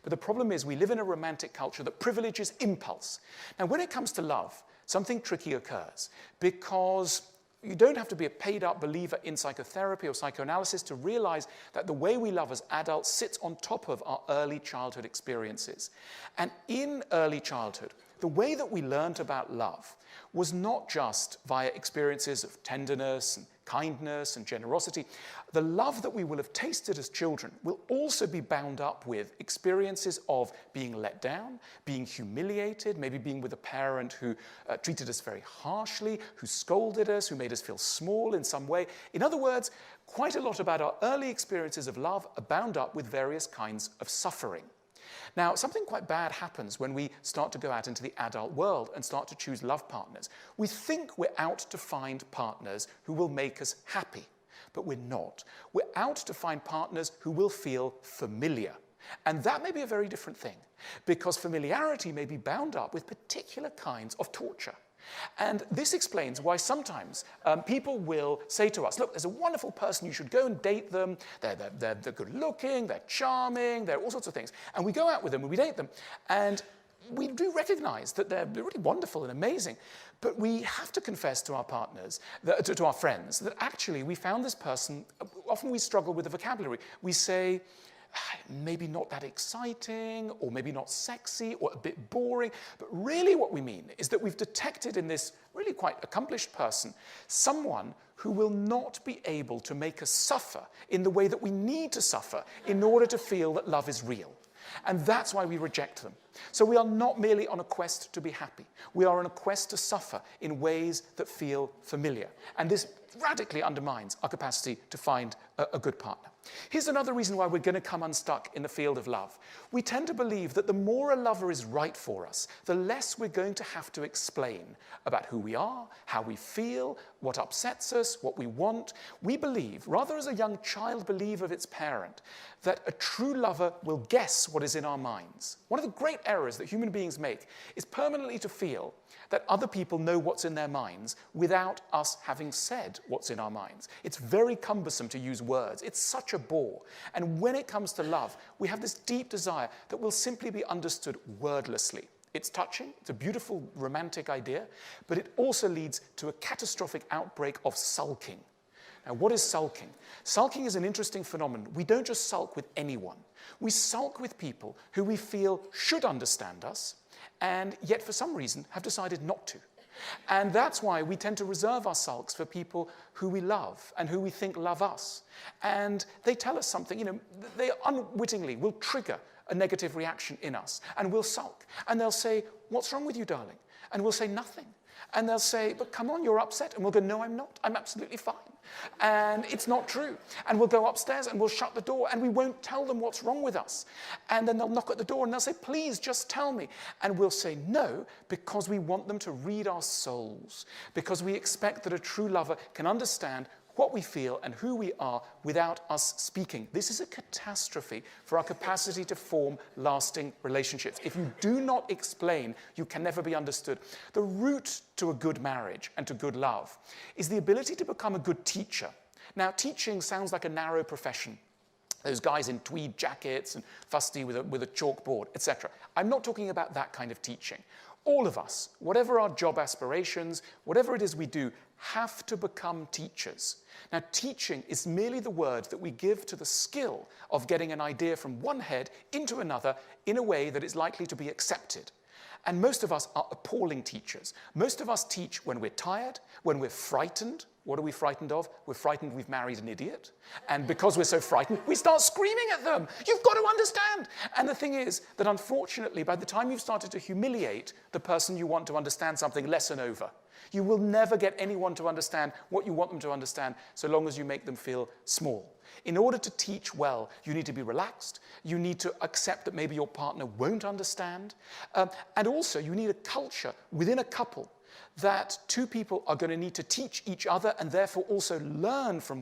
But the problem is we live in a romantic culture that privileges impulse. Now, when it comes to love, something tricky occurs because you don't have to be a paid-up believer in psychotherapy or psychoanalysis to realize that the way we love as adults sits on top of our early childhood experiences. And in early childhood, the way that we learned about love was not just via experiences of tenderness and kindness and generosity. The love that we will have tasted as children will also be bound up with experiences of being let down, being humiliated, maybe being with a parent who treated us very harshly, who scolded us, who made us feel small in some way. In other words, quite a lot about our early experiences of love are bound up with various kinds of suffering. Now, something quite bad happens when we start to go out into the adult world and start to choose love partners. We think we're out to find partners who will make us happy, but we're not. We're out to find partners who will feel familiar. And that may be a very different thing, because familiarity may be bound up with particular kinds of torture. And this explains why sometimes people will say to us, look, there's a wonderful person, you should go and date them. They're good looking, they're charming, they're all sorts of things. And we go out with them and we date them. And we do recognize that they're really wonderful and amazing. But we have to confess to our partners, to our friends, that actually we found this person, often we struggle with the vocabulary. We say, maybe not that exciting, or maybe not sexy, or a bit boring. But really what we mean is that we've detected in this really quite accomplished person someone who will not be able to make us suffer in the way that we need to suffer in order to feel that love is real. And that's why we reject them. So we are not merely on a quest to be happy. We are on a quest to suffer in ways that feel familiar. And this radically undermines our capacity to find a good partner. Here's another reason why we're going to come unstuck in the field of love. We tend to believe that the more a lover is right for us, the less we're going to have to explain about who we are, how we feel, what upsets us, what we want. We believe, rather as a young child believes of its parent, that a true lover will guess what is in our minds. One of the great errors that human beings make is permanently to feel that other people know what's in their minds without us having said what's in our minds. It's very cumbersome to use words. It's such a bore. And when it comes to love, we have this deep desire that will simply be understood wordlessly. It's touching, it's a beautiful romantic idea, but it also leads to a catastrophic outbreak of sulking. Now, what is sulking? Sulking is an interesting phenomenon. We don't just sulk with anyone. We sulk with people who we feel should understand us, and yet for some reason have decided not to. And that's why we tend to reserve our sulks for people who we love and who we think love us. And they tell us something, they unwittingly will trigger a negative reaction in us, and we'll sulk. And they'll say, what's wrong with you, darling? And we'll say, nothing. And they'll say, but come on, you're upset. And we'll go, no, I'm not. I'm absolutely fine. And it's not true. And we'll go upstairs and we'll shut the door and we won't tell them what's wrong with us. And then they'll knock at the door and they'll say, please, just tell me. And we'll say no, because we want them to read our souls, because we expect that a true lover can understand what we feel and who we are without us speaking. This is a catastrophe for our capacity to form lasting relationships. If you do not explain, you can never be understood. The route to a good marriage and to good love is the ability to become a good teacher. Now, teaching sounds like a narrow profession. Those guys in tweed jackets and fusty with a chalkboard, etc. I'm not talking about that kind of teaching. All of us, whatever our job aspirations, whatever it is we do, have to become teachers. Now, teaching is merely the word that we give to the skill of getting an idea from one head into another in a way that is likely to be accepted. And most of us are appalling teachers. Most of us teach when we're tired, when we're frightened. What are we frightened of? We're frightened we've married an idiot. And because we're so frightened, we start screaming at them. You've got to understand. And the thing is that unfortunately, by the time you've started to humiliate the person you want to understand something, lesson over. You will never get anyone to understand what you want them to understand so long as you make them feel small. In order to teach well, you need to be relaxed. You need to accept that maybe your partner won't understand. And also, you need a culture within a couple that two people are going to need to teach each other and therefore also learn from